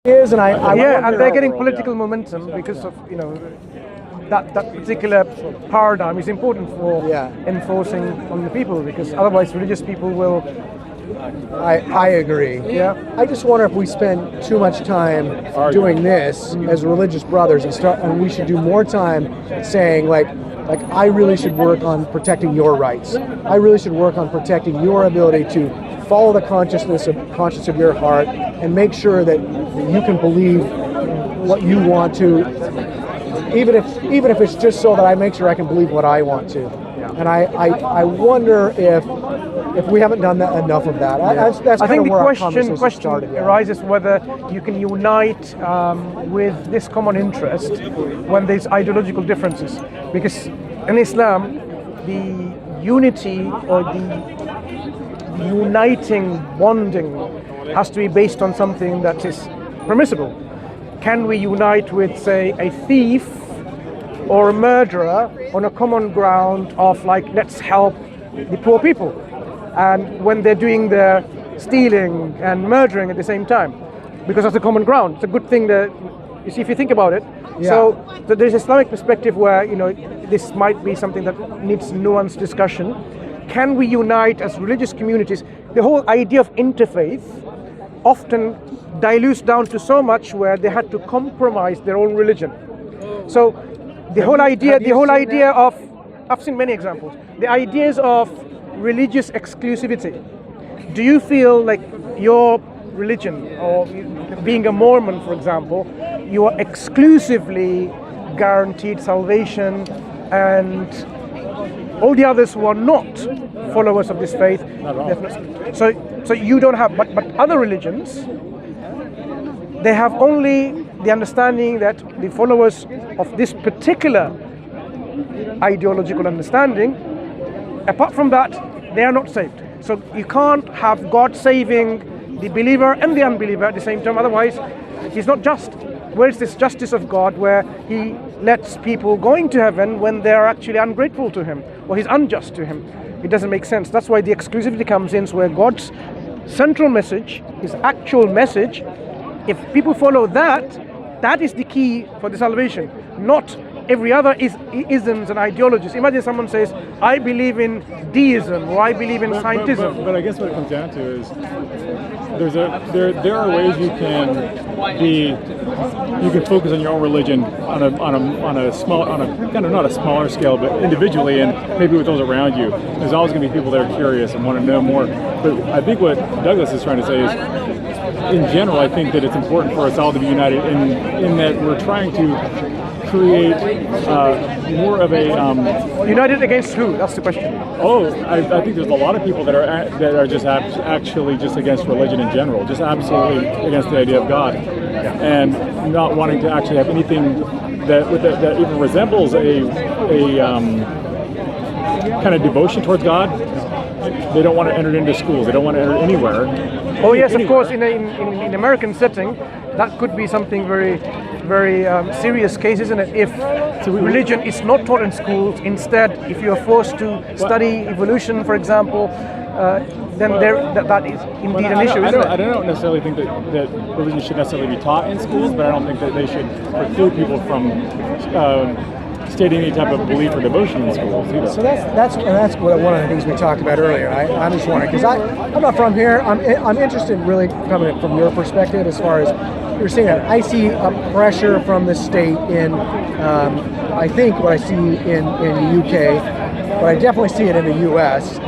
is, and I yeah, and they're getting political momentum because of that particular paradigm is important for enforcing on the people, because otherwise religious people will. I agree. Yeah. I just wonder if we spend too much time doing this as religious brothers, and we should do more time saying like I really should work on protecting your rights. I really should work on protecting your ability to follow the conscience of your heart and make sure that you can believe what you want to, even if it's just so that I make sure I can believe what I want to. Yeah. And I wonder if we haven't done that enough of that. Yeah. That's I think the question arises whether you can unite with this common interest when there's ideological differences. Because in Islam, the unity or the uniting bonding has to be based on something that is permissible. Can we unite with, say, a thief or a murderer on a common ground of let's help the poor people, and when they're doing their stealing and murdering at the same time, because that's a common ground? It's a good thing that, you see, if you think about it. Yeah. So there's Islamic perspective where this might be something that needs nuanced discussion. Can we unite as religious communities? The whole idea of interfaith often dilutes down to so much where they had to compromise their own religion. So the whole idea of, I've seen many examples, the ideas of religious exclusivity. Do you feel like your religion, or being a Mormon, for example, you are exclusively guaranteed salvation, and all the others who are not followers of this faith, so you don't have, but other religions, they have only the understanding that the followers of this particular ideological understanding, apart from that, they are not saved. So you can't have God saving the believer and the unbeliever at the same time, otherwise he's not just. Where is this justice of God where he lets people going to heaven when they are actually ungrateful to him, or he's unjust to him? It doesn't make sense. That's why the exclusivity comes in, where God's central message, his actual message, if people follow that, that is the key for the salvation, not every other isms and ideologies. Imagine someone says, I believe in deism, or I believe in scientism. But I guess what it comes down to is there are ways you can focus on your own religion on a small, kind of not a smaller scale, but individually, and maybe with those around you. There's always going to be people that are curious and want to know more. But I think what Douglas is trying to say is, in general, I think that it's important for us all to be united in that we're trying to create more of a united against who? That's the question. I think there's a lot of people that are just actually just against religion in general, just absolutely against the idea of God, and not wanting to actually have anything that even resembles a kind of devotion towards God. They don't want to enter into schools. They don't want to enter anywhere. Oh yes, of course. In American setting, that could be something very serious case, isn't it? If religion is not taught in schools, instead, if you are forced to study evolution, for example, then that is indeed an issue, isn't it? I don't necessarily think that religion should necessarily be taught in schools, but I don't think that they should preclude people from stating any type of belief or devotion in schools either. So that's one of the things we talked about earlier. I'm just wondering, because I'm not from here. I'm interested really coming from your perspective as far as you're saying that. I see a pressure from the state in, I think what I see in the UK, but I definitely see it in the US,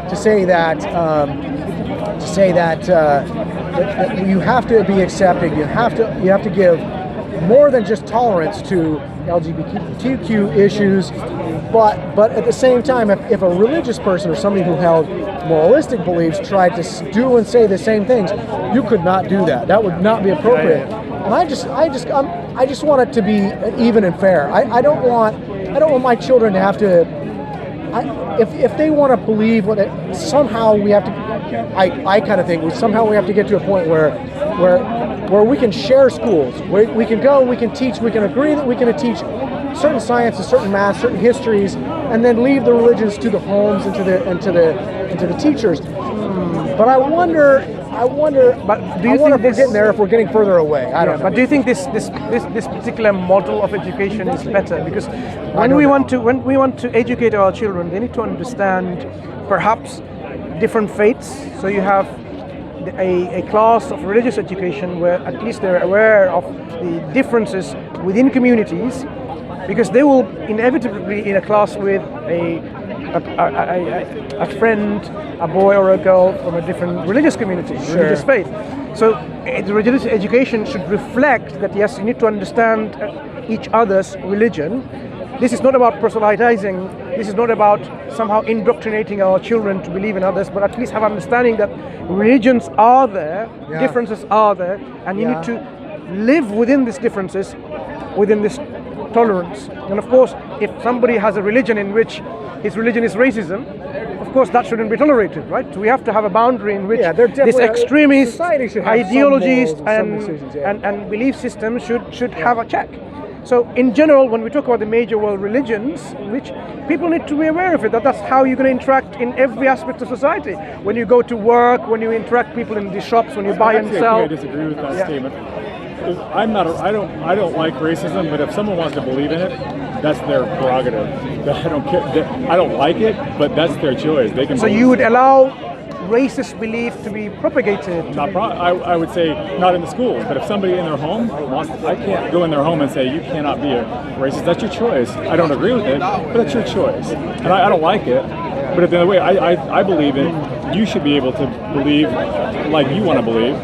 to say that that you have to be accepting. You have to give more than just tolerance to LGBTQ issues, but at the same time, if a religious person or somebody who held moralistic beliefs tried to do and say the same things, you could not do that. That would not be appropriate. And I just want it to be even and fair. I don't want my children to have to. If they want to believe what somehow we have to. I kind of think somehow we have to get to a point where we can share schools, where we can go, we can teach, we can agree that we can teach certain sciences, certain math, certain histories, and then leave the religions to the homes and to the teachers. But I wonder I wonder. But do you I wonder think if we're getting there? If we're getting further away, I don't know. But do you think this particular model of education is better? Because when don't we know. want to educate our children, they need to understand perhaps different faiths. So you have a class of religious education where at least they're aware of the differences within communities, because they will inevitably be in a class with a friend, a boy or a girl from a different religious community, religious faith. So the religious education should reflect that, yes, you need to understand each other's religion. This is not about proselytizing. This is not about somehow indoctrinating our children to believe in others, but at least have understanding that religions are there, differences are there, and you need to live within these differences, within this tolerance. And of course, if somebody has a religion in which his religion is racism, of course that shouldn't be tolerated, right? So we have to have a boundary in which this extremist ideologies and belief systems should have a check. So in general, when we talk about the major world religions, which people need to be aware of it, that's how you're going to interact in every aspect of society. When you go to work, when you interact with people in the shops, when you buy and sell. I disagree with that statement. I don't like racism, but if someone wants to believe in it, that's their prerogative. I don't care. I don't like it, but that's their choice. They can. So you would allow racist belief to be propagated? I would say not in the schools, but if somebody in their home wants, I can't go in their home and say you cannot be a racist. That's your choice. I don't agree with it, but that's your choice, and I don't like it. But at the end of the way, I believe it. You should be able to believe like you want to believe,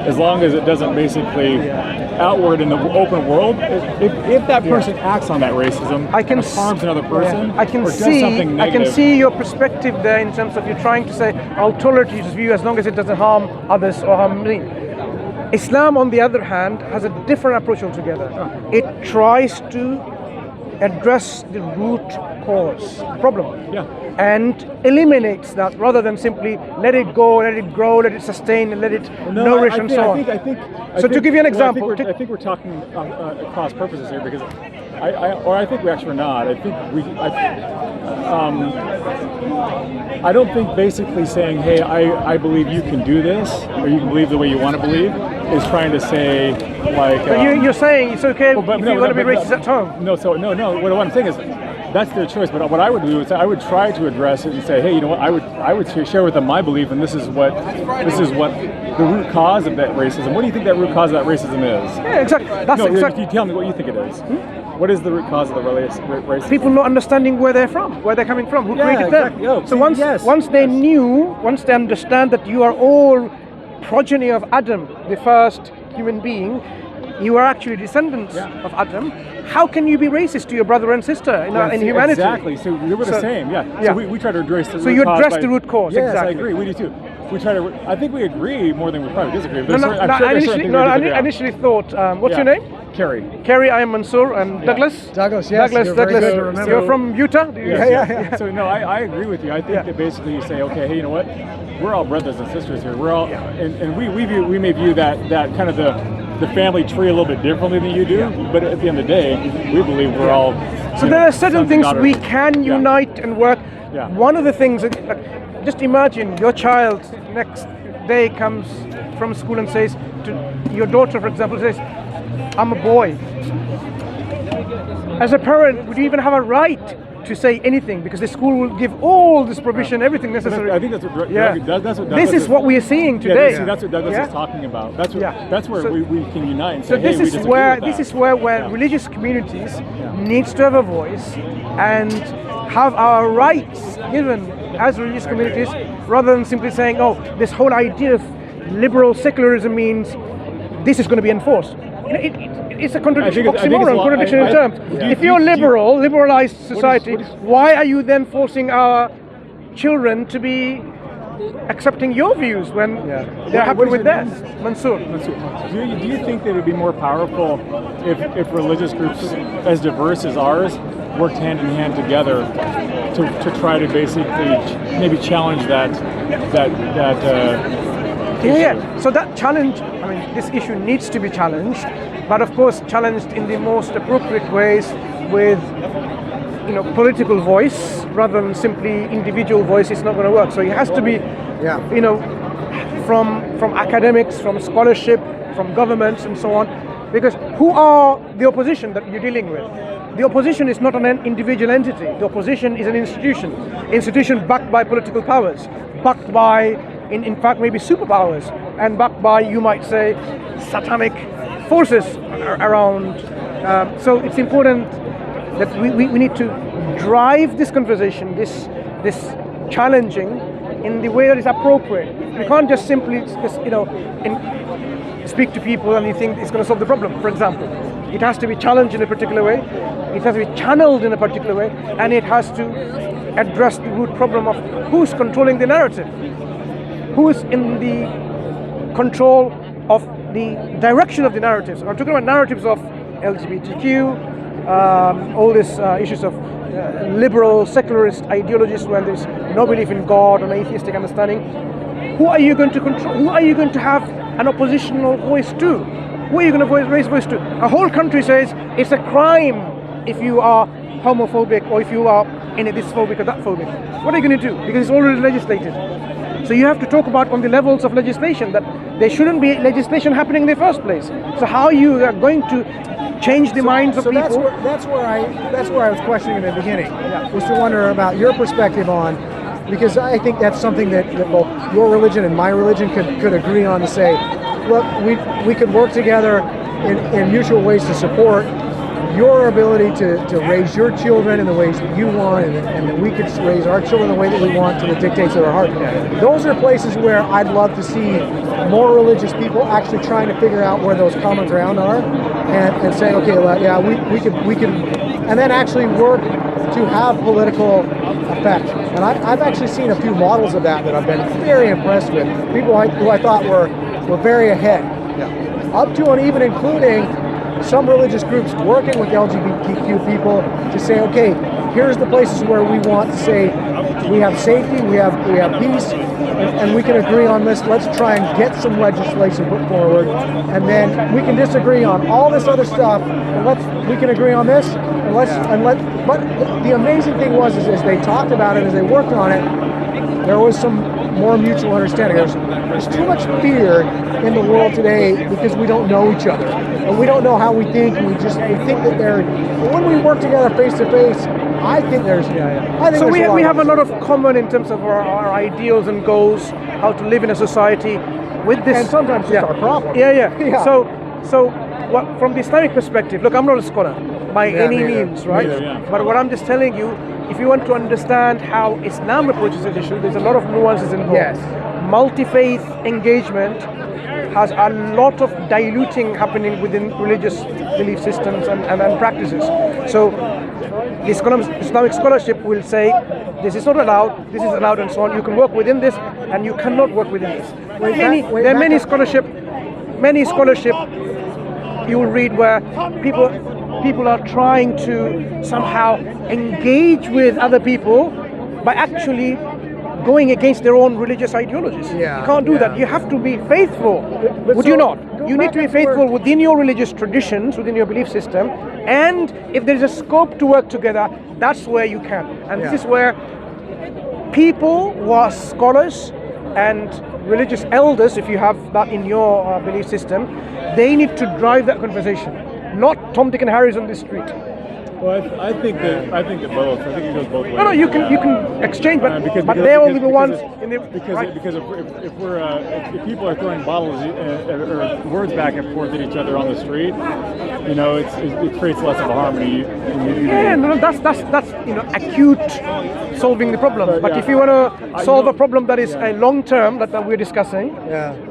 as long as it doesn't basically outward in the open world. If that person acts on that racism, or harms another person, or does something negative. I can see your perspective there in terms of you trying to say, I'll tolerate your view as long as it doesn't harm others or harm me. Islam, on the other hand, has a different approach altogether. It tries to address the root cause problem and eliminates that, rather than simply let it go, let it grow, let it sustain, and let it nourish and so on. So to give you an example, I think we're talking cross purposes here, because I think we actually are not. I don't think basically saying, hey, I believe you can do this, or you can believe the way you want to believe, is trying to say, like... But you're saying it's okay if you want to be racist at home. No, what I'm saying is, that's their choice. But what I would do is I would try to address it and say, hey, you know what? I would share with them my belief, and this is what the root cause of that racism. What do you think that root cause of that racism is? Yeah, exactly. You tell me what you think it is. What is the root cause of the racism? People not understanding where they're from, where they're coming from, who created them. So once they understand that you are all progeny of Adam, the first human being, you are actually descendants of Adam. How can you be racist to your brother and sister in humanity? Exactly. So we were the same. So we try to address the root cause. So you address the root cause. Yes, exactly. I agree. We do too. We try to. I think we agree more than we probably disagree. I initially thought. What's your name? Kerry. Kerry. I am Mansur. And Douglas. Douglas. Yes. Douglas. You're from Utah. Yeah. So no, I agree with you. I think that basically you say, okay, hey, you know what? We're all brothers and sisters here. We're all, and we may view that kind of the family tree a little bit differently than you do, but at the end of the day, we believe we're all. So there are certain things we can unite and work. One of the things, just imagine your child next day comes from school and says to your daughter, for example, says, "I'm a boy." As a parent, would you even have a right to say anything, because the school will give all this provision, everything necessary? I think that's what this is what we are seeing today. That's what Douglas is talking about. That's where we can unite and say, so this is where religious communities needs to have a voice and have our rights given as religious communities, rather than simply saying, oh, this whole idea of liberal secularism means this is going to be enforced. It's a contradiction, contradiction in terms. If you're liberalized society, why are you then forcing our children to be accepting your views when they're happy with theirs? Mansur. Do you think that it would be more powerful if religious groups as diverse as ours worked hand in hand together to try to basically maybe challenge that issue? So that challenge, this issue needs to be challenged, but of course challenged in the most appropriate ways with political voice rather than simply individual voice. It's not going to work. So it has to be from academics, from scholarship, from governments and so on. Because who are the opposition that you're dealing with? The opposition is not an individual entity. The opposition is an institution backed by political powers, backed by, in fact, maybe superpowers, and backed by, you might say, satanic forces around. So it's important that we need to drive this conversation, this challenging, in the way that is appropriate. We can't just simply, speak to people and you think it's going to solve the problem, for example. It has to be challenged in a particular way, it has to be channeled in a particular way, and it has to address the root problem of who's controlling the narrative, who is in the control of the direction of the narratives. I'm talking about narratives of LGBTQ, all these issues of liberal, secularist ideologies where there's no belief in God and atheistic understanding. Who are you going to control? Who are you going to have an oppositional voice to? Who are you going to raise voice to? A whole country says it's a crime if you are homophobic or if you are this phobic or that phobic. What are you going to do? Because it's already legislated. So you have to talk about on the levels of legislation that there shouldn't be legislation happening in the first place. So how you are going to change the minds of people? That's where I was questioning in the beginning. Was to wonder about your perspective on, because I think that's something that both your religion and my religion could agree on, to say, look, we could work together in mutual ways to support your ability to raise your children in the ways that you want, and that we could raise our children the way that we want, to the dictates of our heart. Those are places where I'd love to see more religious people actually trying to figure out where those common ground are, and say, okay, well, yeah, we could, and then actually work to have political effect. And I've actually seen a few models of that I've been very impressed with. People who I thought were very ahead. Up to and even including some religious groups working with LGBTQ people to say, okay, here's the places where we want to say we have safety, we have peace, and we can agree on this. Let's try and get some legislation put forward, and then we can disagree on all this other stuff, and we can agree on this, but the amazing thing was is as they talked about it, as they worked on it, there was some more mutual understanding. There's too much fear in the world today because we don't know each other, and we don't know how we think, and we think that when we work together face to face, I think there's so we have a lot of common in terms of our ideals and goals, how to live in a society with this. And sometimes it's our problem. Yeah. So what, from the Islamic perspective, look, I'm not a scholar by any means, right? But what I'm just telling you, if you want to understand how Islam approaches this issue, there's a lot of nuances involved. Yes. Multi-faith engagement has a lot of diluting happening within religious belief systems and practices. So Islamic scholarship will say this is not allowed, this is allowed, and so on. You can work within this, and you cannot work within this. There are many scholarship you will read where people are trying to somehow engage with other people by actually going against their own religious ideologies. You can't do that. You have to be faithful. Would you not? You need to be faithful within your religious traditions, within your belief system, and if there is a scope to work together, that's where you can. And this is where people who are scholars and religious elders, if you have that in your belief system, they need to drive that conversation, not Tom, Dick, and Harry's on the street. Well, I think that both. I think it goes both ways. No, you can exchange, but they will be the ones in the because if people are throwing bottles or words back and forth at each other on the street, it creates less of a harmony. That's acute solving the problem. But if you want to solve a problem that is a long term that we're discussing,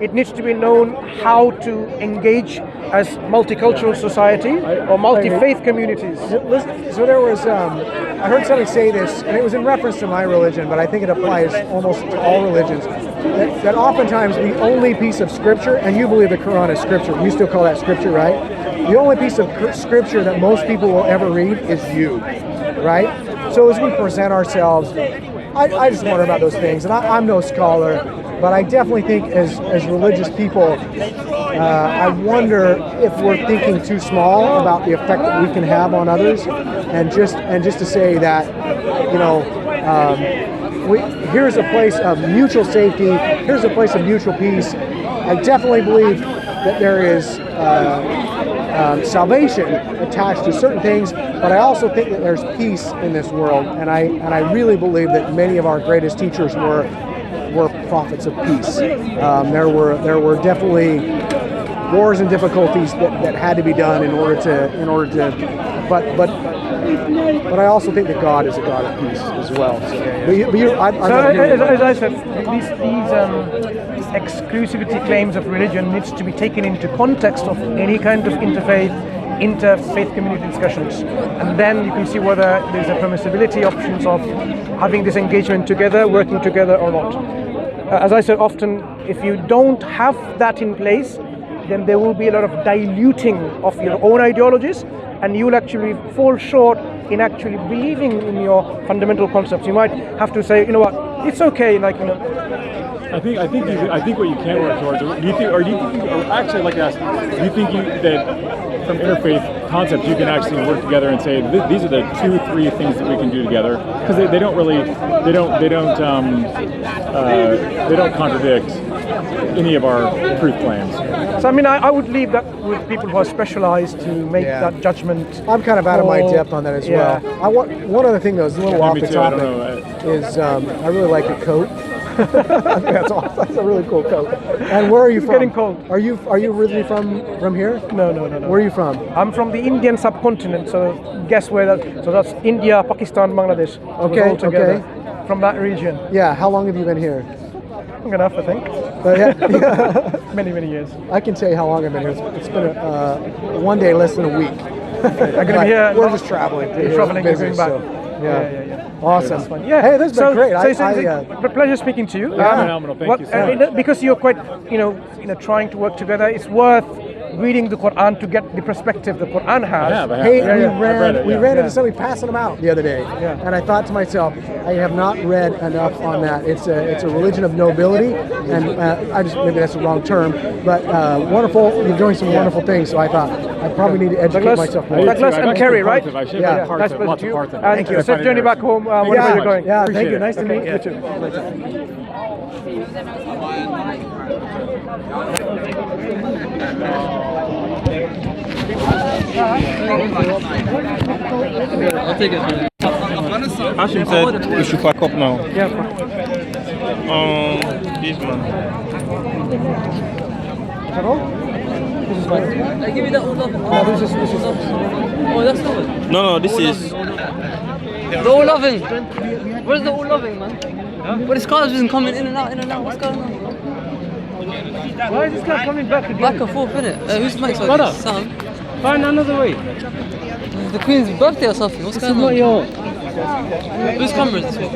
it needs to be known how to engage as multicultural society or multi-faith communities. So there was, I heard somebody say this, and it was in reference to my religion, but I think it applies almost to all religions, that oftentimes the only piece of scripture, and you believe the Quran is scripture, you still call that scripture, right? The only piece of scripture that most people will ever read is you, right? So as we present ourselves, I just wonder about those things, and I'm no scholar, but I definitely think as religious people, I wonder if we're thinking too small about the effect that we can have on others, and just to say that, here's a place of mutual safety. Here's a place of mutual peace. I definitely believe that there is salvation attached to certain things, but I also think that there's peace in this world, and I really believe that many of our greatest teachers were prophets of peace. There were definitely wars and difficulties that had to be done in order to, but I also think that God is a God of peace as well. So, as I said, these exclusivity claims of religion needs to be taken into context of any kind of interfaith community discussions, and then you can see whether there's a permissibility options of having this engagement together, working together or not. As I said often, if you don't have that in place, then there will be a lot of diluting of your own ideologies, and you will actually fall short in actually believing in your fundamental concepts. You might have to say, you know what, it's okay, like, you know. I think what you can work towards. Do you think, or actually, I'd like to ask, do you think that from interfaith concepts you can actually work together and say these are the 2-3 things that we can do together? Because they don't contradict any of our truth claims. So I mean, I would leave that with people who are specialized to make that judgment. I'm kind of out of my depth on that as well. I want one other thing though, is a little off the topic. Is I really like your coat. I think that's awesome. That's a really cool coat. And where are you from? Getting cold. Are you originally from here? No. Where are you from? I'm from the Indian subcontinent. So guess where that? So that's India, Pakistan, Bangladesh. Okay. All together from that region. Yeah. How long have you been here? Long enough, I think. Many years. I can tell you how long I've been here. It's been one day less than a week. I'm going to be here. We're just traveling. You're traveling, busy, going back. So, yeah. Awesome. Yeah. Hey, this has been great. It's a pleasure speaking to you. Phenomenal. Thank you so much. Because you're quite, trying to work together, it's worth reading the Quran to get the perspective the Quran has. I have. Hey, we ran into somebody passing them out the other day, Yeah. and I thought to myself, I have not read enough on that. It's a religion of nobility, and maybe that's the wrong term, but wonderful. You're doing some wonderful things, so I thought I probably need to educate myself more. Douglas and Kerry, right? I should Yeah. have parts of lots of parts of it. Thank you. Safe journey back home. Wherever you're going. Yeah, thank Appreciate you. it. Nice to meet you too. I'll take it. Hashim said we should pack up now. Yeah. This man. Is that all? This is fine. Give me that all of No, this is. Oh, that's not it. No, this is. The all loving. Where's the all loving, man? But this car's been coming in and out. What's going on? Why is this guy coming back again? Back and forth, innit? Who's Mike's Brother. Sam? Find another way. The Queen's birthday or something. What's going on? Whose camera is this?